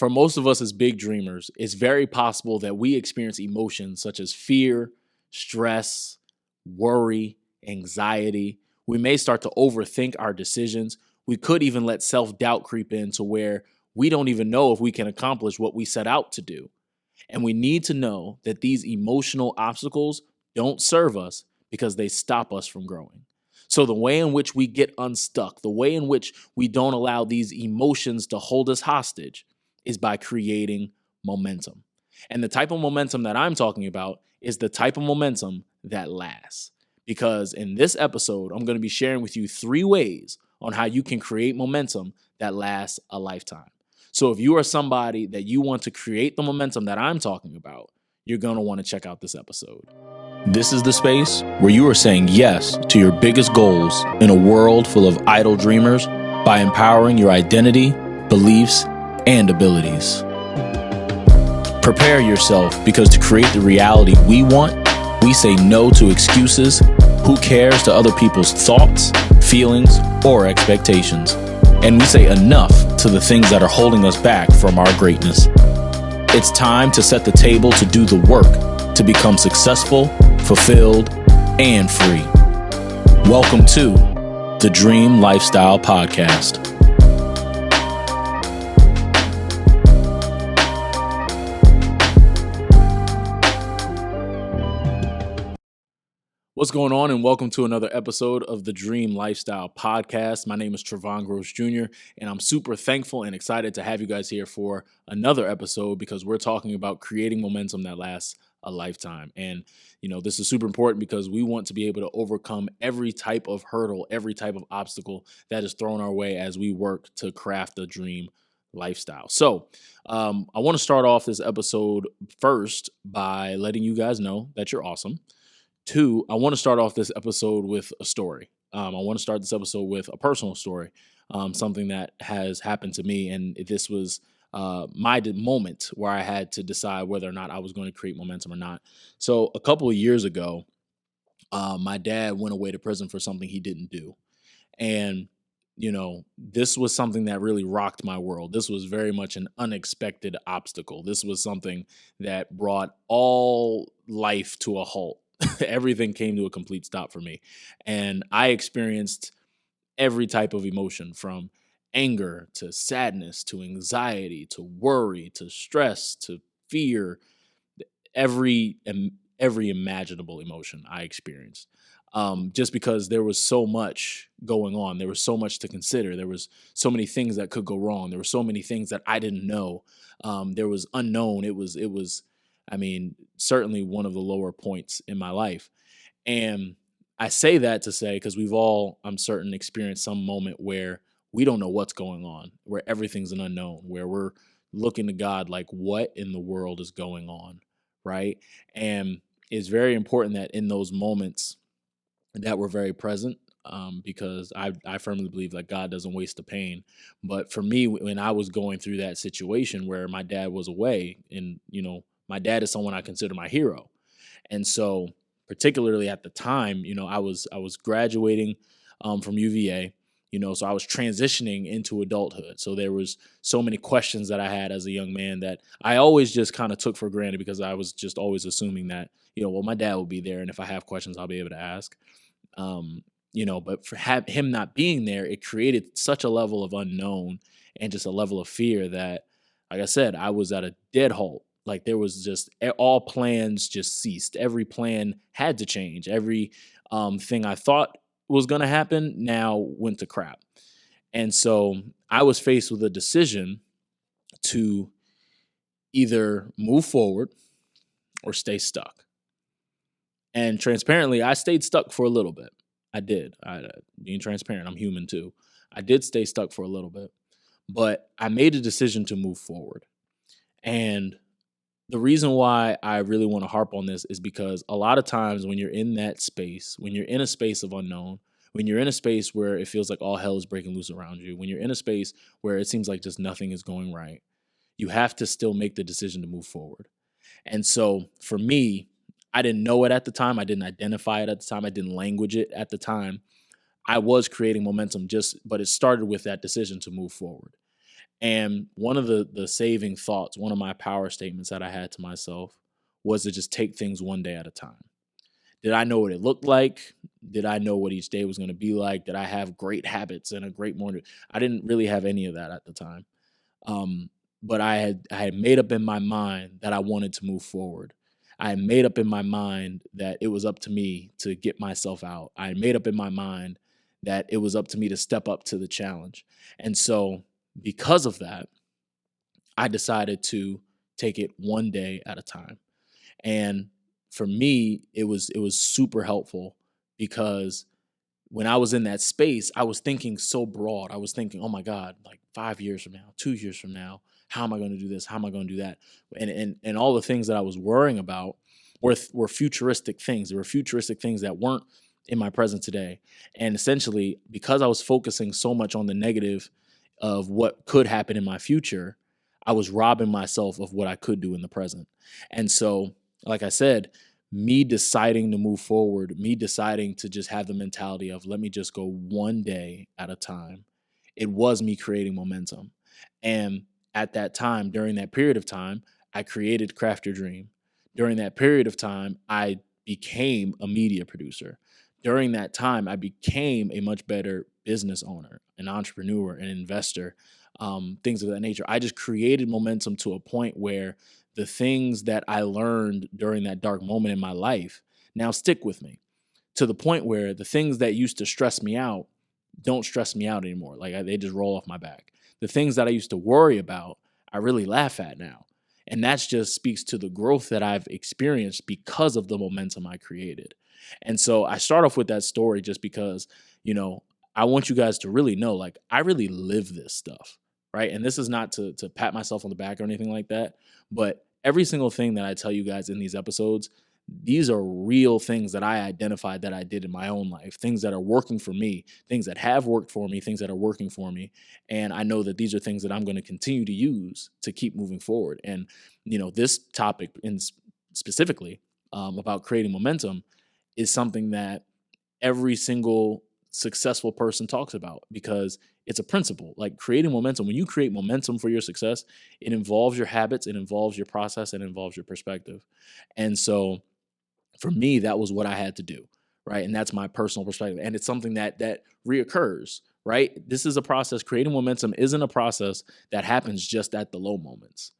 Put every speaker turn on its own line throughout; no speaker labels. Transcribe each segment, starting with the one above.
For most of us as big dreamers, it's very possible that we experience emotions such as fear, stress, worry, anxiety. We may start to overthink our decisions. We could even let self-doubt creep in to where we don't even know if we can accomplish what we set out to do. And we need to know that these emotional obstacles don't serve us because they stop us from growing. So the way in which we get unstuck, the way in which we don't allow these emotions to hold us hostage is by creating momentum. And the type of momentum that I'm talking about is the type of momentum that lasts. Because in this episode, I'm going to be sharing with you 3 ways on how you can create momentum that lasts a lifetime. So if you are somebody that you want to create the momentum that I'm talking about, you're going to want to check out this episode. This is the space where you are saying yes to your biggest goals in a world full of idle dreamers by empowering your identity, beliefs, and abilities. Prepare yourself, because to create the reality we want, we say no to excuses, who cares to other people's thoughts, feelings, or expectations. And we say enough to the things that are holding us back from our greatness. It's time to set the table to do the work to become successful, fulfilled, and free. Welcome to the Dream Lifestyle Podcast. What's going on, and welcome to another episode of the Dream Lifestyle Podcast. My name is Trevón Jr., and I'm super thankful and excited to have you guys here for another episode because we're talking about creating momentum that lasts a lifetime. And, this is super important because we want to be able to overcome every type of hurdle, every type of obstacle that is thrown our way as we work to craft a dream lifestyle. So I want to start off this episode first by letting you guys know that you're awesome. 2, I want to start off this episode with a story. I want to start this episode with a personal story, something that has happened to me. And this was my moment where I had to decide whether or not I was going to create momentum or not. So a couple of years ago, my dad went away to prison for something he didn't do. And, this was something that really rocked my world. This was very much an unexpected obstacle. This was something that brought all life to a halt. Everything came to a complete stop for me. And I experienced every type of emotion, from anger to sadness to anxiety to worry to stress to fear. Every imaginable emotion I experienced, just because there was so much going on. There was so much to consider. There was so many things that could go wrong. There were so many things that I didn't know. There was unknown. It was certainly one of the lower points in my life. And I say that to say, because we've all, I'm certain, experienced some moment where we don't know what's going on, where everything's an unknown, where we're looking to God like, what in the world is going on, right? And it's very important that in those moments that we're very present, because I firmly believe that God doesn't waste the pain. But for me, when I was going through that situation where my dad was away, and, my dad is someone I consider my hero. And so particularly at the time, I was graduating from UVA, so I was transitioning into adulthood. So there was so many questions that I had as a young man that I always just kind of took for granted, because I was just always assuming that, my dad will be there, and if I have questions, I'll be able to ask. But for him not being there, it created such a level of unknown and just a level of fear that, like I said, I was at a dead halt. Like, there was just all plans just ceased. Every plan had to change. Every thing I thought was going to happen now went to crap. And so I was faced with a decision to either move forward or stay stuck. And transparently, I stayed stuck for a little bit. I did. Being transparent, I'm human too. I did stay stuck for a little bit, but I made a decision to move forward. And the reason why I really want to harp on this is because a lot of times when you're in that space, when you're in a space of unknown, when you're in a space where it feels like all hell is breaking loose around you, when you're in a space where it seems like just nothing is going right, you have to still make the decision to move forward. And so for me, I didn't know it at the time. I didn't identify it at the time. I didn't language it at the time. I was creating momentum but it started with that decision to move forward. And one of the saving thoughts, one of my power statements that I had to myself was to just take things one day at a time. Did I know what it looked like? Did I know what each day was going to be like? Did I have great habits and a great morning? I didn't really have any of that at the time. Um, but I had made up in my mind that I wanted to move forward. I had made up in my mind that it was up to me to get myself out. I had made up in my mind that it was up to me to step up to the challenge. And so because of that, I decided to take it one day at a time. And for me, it was super helpful because when I was in that space, I was thinking so broad. I was thinking, oh my God, like 5 years from now, 2 years from now, how am I going to do this? How am I going to do that? And all the things that I was worrying about were futuristic things. There were futuristic things that weren't in my present today. And essentially, because I was focusing so much on the negative of what could happen in my future, I was robbing myself of what I could do in the present. And so, like I said, me deciding to move forward, me deciding to just have the mentality of let me just go one day at a time, it was me creating momentum. And at that time, during that period of time, I created Craft Your Dream. During that period of time, I became a media producer. During that time, I became a much better business owner, an entrepreneur, an investor, things of that nature. I just created momentum to a point where the things that I learned during that dark moment in my life now stick with me, to the point where the things that used to stress me out don't stress me out anymore. Like they just roll off my back. The things that I used to worry about, I really laugh at now. And that just speaks to the growth that I've experienced because of the momentum I created. And so I start off with that story just because, you know, I want you guys to really know, like, I really live this stuff, right? And this is not to pat myself on the back or anything like that, but every single thing that I tell you guys in these episodes, these are real things that I identified that I did in my own life, things that are working for me, things that have worked for me, things that are working for me. And I know that these are things that I'm going to continue to use to keep moving forward. And, you know, this topic in specifically about creating momentum is something that every single successful person talks about because it's a principle. Like creating momentum, when you create momentum for your success, it involves your habits, it involves your process, it involves your perspective. And so for me, that was what I had to do, right? And that's my personal perspective. And it's something that reoccurs, right? This is a process. Creating momentum isn't a process that happens just at the low moments.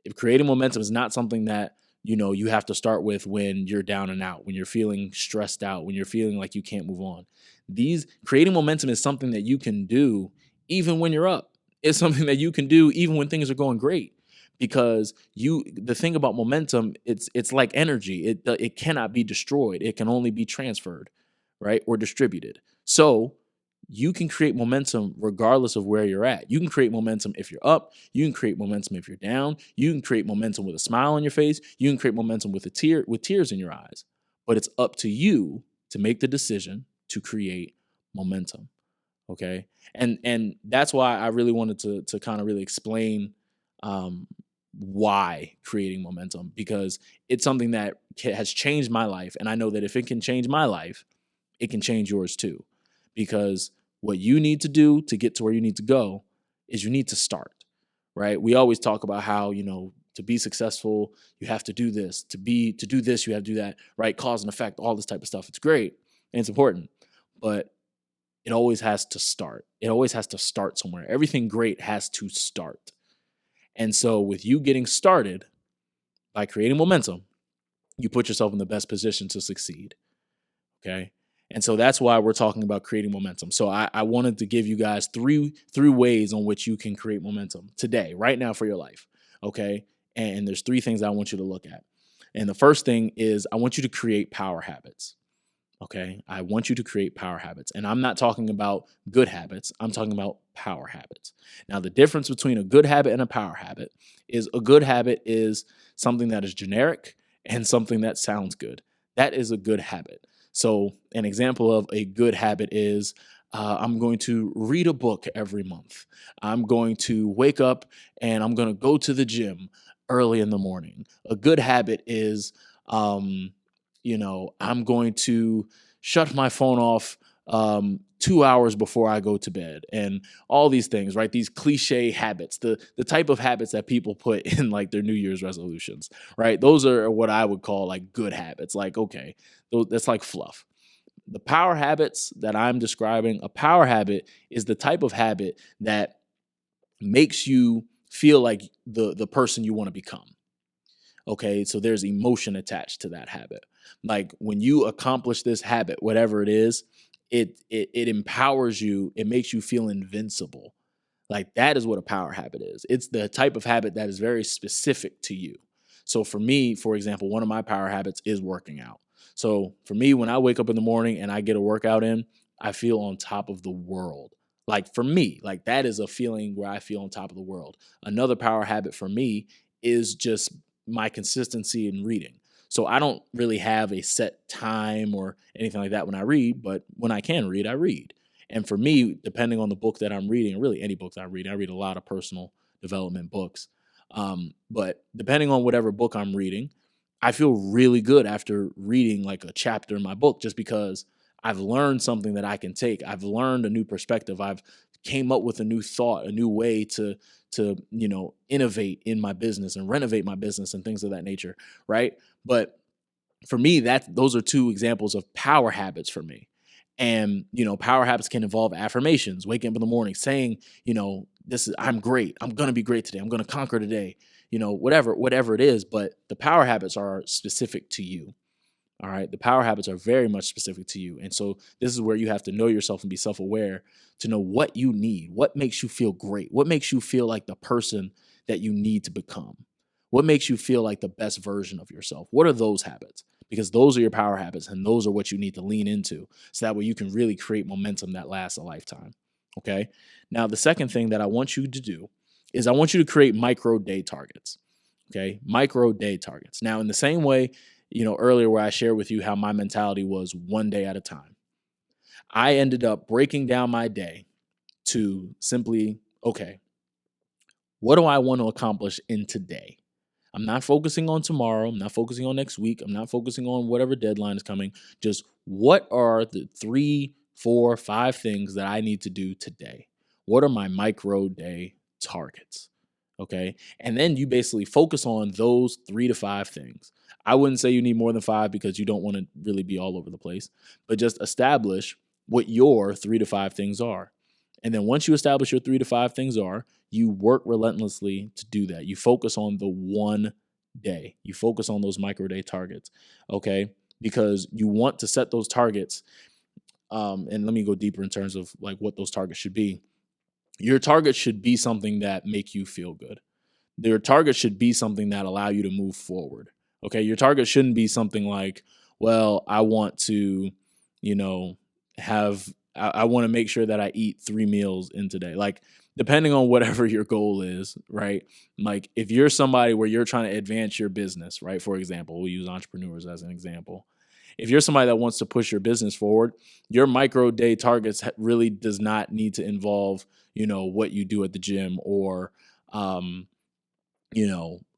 If creating momentum is not something that, you know, you have to start with when you're down and out, when you're feeling stressed out, when you're feeling like you can't move on. These creating momentum is something that you can do even when you're up. It's something that you can do even when things are going great. Because the thing about momentum, it's like energy. It cannot be destroyed. It can only be transferred, right? Or distributed. So you can create momentum regardless of where you're at. You can create momentum if you're up. You can create momentum if you're down. You can create momentum with a smile on your face. You can create momentum with tears in your eyes. But it's up to you to make the decision to create momentum. Okay. And that's why I really wanted to kind of really explain um, why creating momentum, because it's something that has changed my life. And I know that if it can change my life, it can change yours too. Because what you need to do to get to where you need to go is you need to start, right? We always talk about how, you know, to be successful, you have to do this. To do this, you have to do that, right? Cause and effect, all this type of stuff. It's great and it's important, but it always has to start. It always has to start somewhere. Everything great has to start. And so with you getting started by creating momentum, you put yourself in the best position to succeed. Okay. And so that's why we're talking about creating momentum. So I wanted to give you guys three ways on which you can create momentum today, right now for your life. Okay. And there's three things I want you to look at. And the first thing is I want you to create power habits. Okay. I want you to create power habits. And I'm not talking about good habits. I'm talking about power habits. Now, the difference between a good habit and a power habit is a good habit is something that is generic and something that sounds good. That is a good habit. So an example of a good habit is I'm going to read a book every month. I'm going to wake up and I'm going to go to the gym early in the morning. A good habit is, I'm going to shut my phone off 2 hours before I go to bed, and all these things, right? These cliche habits, the type of habits that people put in like their New Year's resolutions, right? Those are what I would call like good habits. Like, okay, that's like fluff. The power habits that I'm describing, a power habit is the type of habit that makes you feel like the person you want to become. Okay, so there's emotion attached to that habit. Like when you accomplish this habit, whatever it is, it empowers you. It makes you feel invincible. Like that is what a power habit is. It's the type of habit that is very specific to you. So for me, for example, one of my power habits is working out. So for me, when I wake up in the morning and I get a workout in, I feel on top of the world. Like for me, like that is a feeling where I feel on top of the world. Another power habit for me is just my consistency in reading. So I don't really have a set time or anything like that when I read, but when I can read, I read. And for me, depending on the book that I'm reading, or really any book that I read a lot of personal development books. But depending on whatever book I'm reading, I feel really good after reading like a chapter in my book, just because I've learned something that I can take. I've learned a new perspective. I've came up with a new thought, a new way to innovate in my business and renovate my business and things of that nature, right? But for me, those are two examples of power habits for me. And power habits can involve affirmations, waking up in the morning, saying, I'm great. I'm gonna be great today. I'm gonna conquer today. Whatever it is. But the power habits are specific to you. All right. The power habits are very much specific to you. And so this is where you have to know yourself and be self-aware to know what you need, what makes you feel great, what makes you feel like the person that you need to become, what makes you feel like the best version of yourself. What are those habits? Because those are your power habits, and those are what you need to lean into, so that way you can really create momentum that lasts a lifetime. Okay. Now, the second thing that I want you to do is I want you to create micro day targets. Okay. Micro day targets. Now, in the same way, earlier where I shared with you how my mentality was one day at a time, I ended up breaking down my day to simply, okay, what do I want to accomplish in today? I'm not focusing on tomorrow. I'm not focusing on next week. I'm not focusing on whatever deadline is coming. Just what are the 3, 4, 5 things that I need to do today? What are my micro day targets? Okay. And then you basically focus on those 3 to 5 things. I wouldn't say you need more than 5 because you don't want to really be all over the place, but just establish what your 3 to 5 things are. And then once you establish your 3 to 5 things are, you work relentlessly to do that. You focus on the one day. You focus on those micro day targets, okay? Because you want to set those targets. And let me go deeper in terms of like what those targets should be. Your target should be something that make you feel good. Your target should be something that allow you to move forward. Okay. Your target shouldn't be something like, well, I want to, I want to make sure that I eat 3 meals in today. Like, depending on whatever your goal is, right? Like, if you're somebody where you're trying to advance your business, right? For example, we'll use entrepreneurs as an example. If you're somebody that wants to push your business forward, your micro day targets really does not need to involve, what you do at the gym or,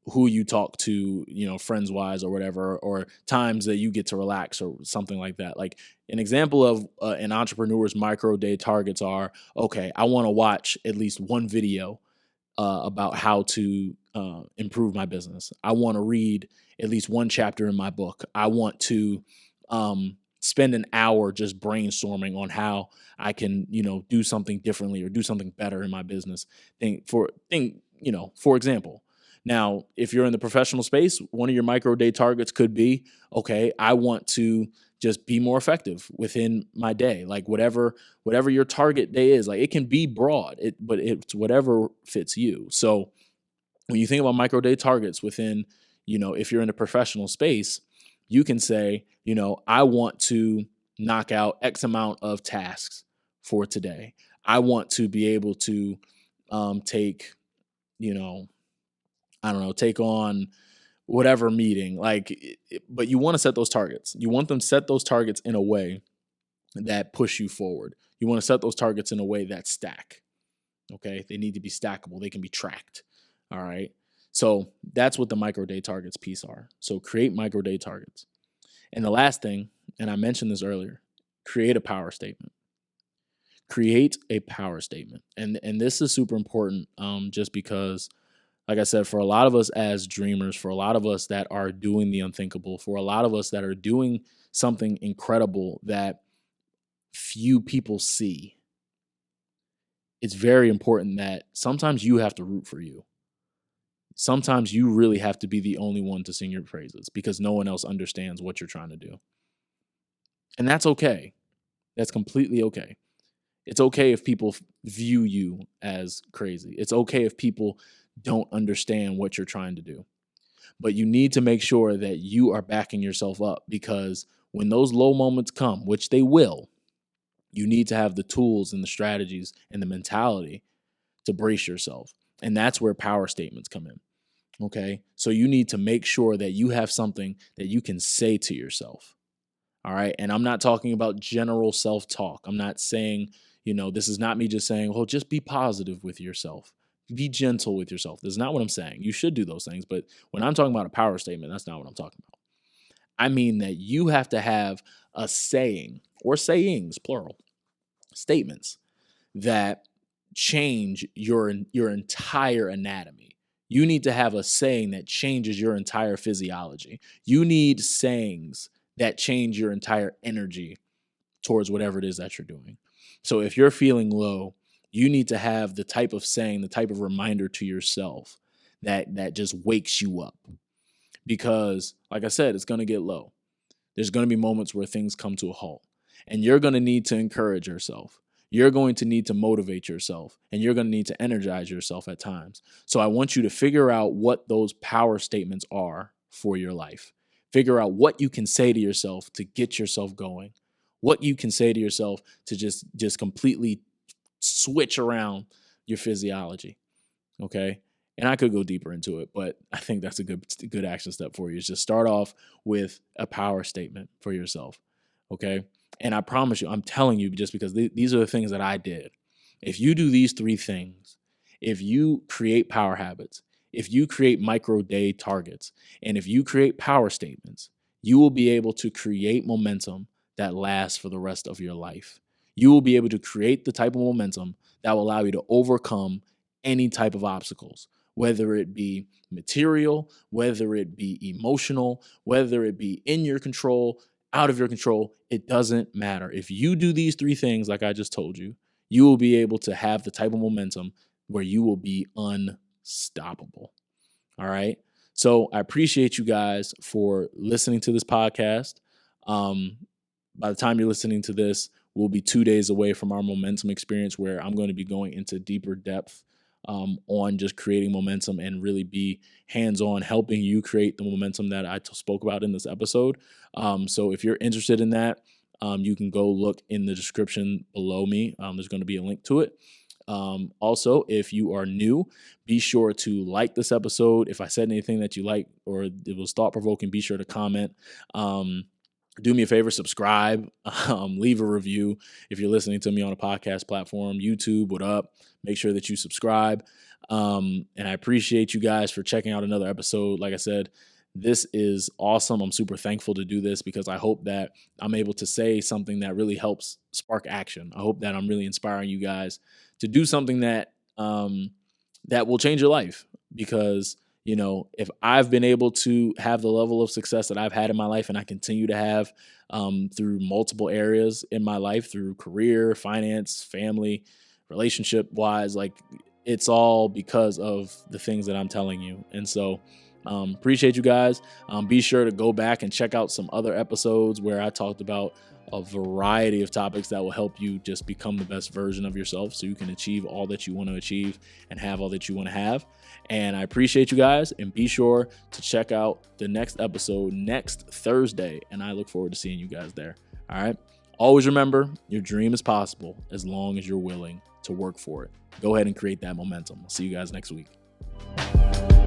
who you talk to, friends wise or whatever, or times that you get to relax or something like that. Like an example of an entrepreneur's micro day targets are, okay, I want to watch at least one video about how to improve my business. I want to read at least one chapter in my book. I want to spend an hour just brainstorming on how I can, do something differently or do something better in my business. For example. Now, if you're in the professional space, one of your micro day targets could be, okay, I want to just be more effective within my day. Like whatever your target day is, like it can be broad, but it's whatever fits you. So when you think about micro day targets within, if you're in a professional space, you can say, I want to knock out X amount of tasks for today. I want to be able to take, take on whatever meeting, but you want to set those targets. You want them to set those targets in a way that push you forward. You want to set those targets in a way that stack. Okay. They need to be stackable. They can be tracked. All right. So that's what the micro day targets piece are. So create micro day targets. And the last thing, and I mentioned this earlier, create a power statement. Create a power statement. And this is super important, just because, like I said, for a lot of us as dreamers, for a lot of us that are doing the unthinkable, for a lot of us that are doing something incredible that few people see, it's very important that sometimes you have to root for you. Sometimes you really have to be the only one to sing your praises because no one else understands what you're trying to do. And that's okay. That's completely okay. It's okay if people view you as crazy. It's okay if people don't understand what you're trying to do. But you need to make sure that you are backing yourself up, because when those low moments come, which they will, you need to have the tools and the strategies and the mentality to brace yourself. And that's where power statements come in. Okay. So you need to make sure that you have something that you can say to yourself. All right. And I'm not talking about general self-talk. I'm not saying, this is not me just saying, well, just be positive with yourself. Be gentle with yourself. That's not what I'm saying. You should do those things. But when I'm talking about a power statement, that's not what I'm talking about. I mean that you have to have a saying, or sayings, plural, statements that change your entire anatomy. You need to have a saying that changes your entire physiology. You need sayings that change your entire energy towards whatever it is that you're doing. So if you're feeling low, you need to have the type of saying, the type of reminder to yourself that just wakes you up. Because, like I said, it's going to get low. There's going to be moments where things come to a halt, and you're going to need to encourage yourself. You're going to need to motivate yourself, and you're going to need to energize yourself at times. So I want you to figure out what those power statements are for your life. Figure out what you can say to yourself to get yourself going, what you can say to yourself to just completely switch around your physiology. Okay. And I could go deeper into it, but I think that's a good action step for you, is just start off with a power statement for yourself. Okay. And I promise you, I'm telling you, just because these are the things that I did. If you do these 3 things, if you create power habits, if you create micro day targets, and if you create power statements, you will be able to create momentum that lasts for the rest of your life. You will be able to create the type of momentum that will allow you to overcome any type of obstacles, whether it be material, whether it be emotional, whether it be in your control, out of your control. It doesn't matter. If you do these 3 things, like I just told you, you will be able to have the type of momentum where you will be unstoppable. All right. So I appreciate you guys for listening to this podcast. By the time you're listening to this, we'll be 2 days away from our momentum experience, where I'm going to be going into deeper depth on just creating momentum and really be hands-on helping you create the momentum that I spoke about in this episode. So if you're interested in that, you can go look in the description below me. There's going to be a link to it. Also, if you are new, be sure to like this episode. If I said anything that you like or it was thought-provoking, be sure to comment. Do me a favor, subscribe, leave a review. If you're listening to me on a podcast platform, YouTube, what up? Make sure that you subscribe. And I appreciate you guys for checking out another episode. Like I said, this is awesome. I'm super thankful to do this because I hope that I'm able to say something that really helps spark action. I hope that I'm really inspiring you guys to do something that that will change your life, because if I've been able to have the level of success that I've had in my life, and I continue to have through multiple areas in my life, through career, finance, family, relationship wise, like it's all because of the things that I'm telling you. And so appreciate you guys. Be sure to go back and check out some other episodes where I talked about a variety of topics that will help you just become the best version of yourself, so you can achieve all that you want to achieve and have all that you want to have. And I appreciate you guys, and be sure to check out the next episode next Thursday. And I look forward to seeing you guys there. All right. Always remember, your dream is possible as long as you're willing to work for it. Go ahead and create that momentum. I'll see you guys next week.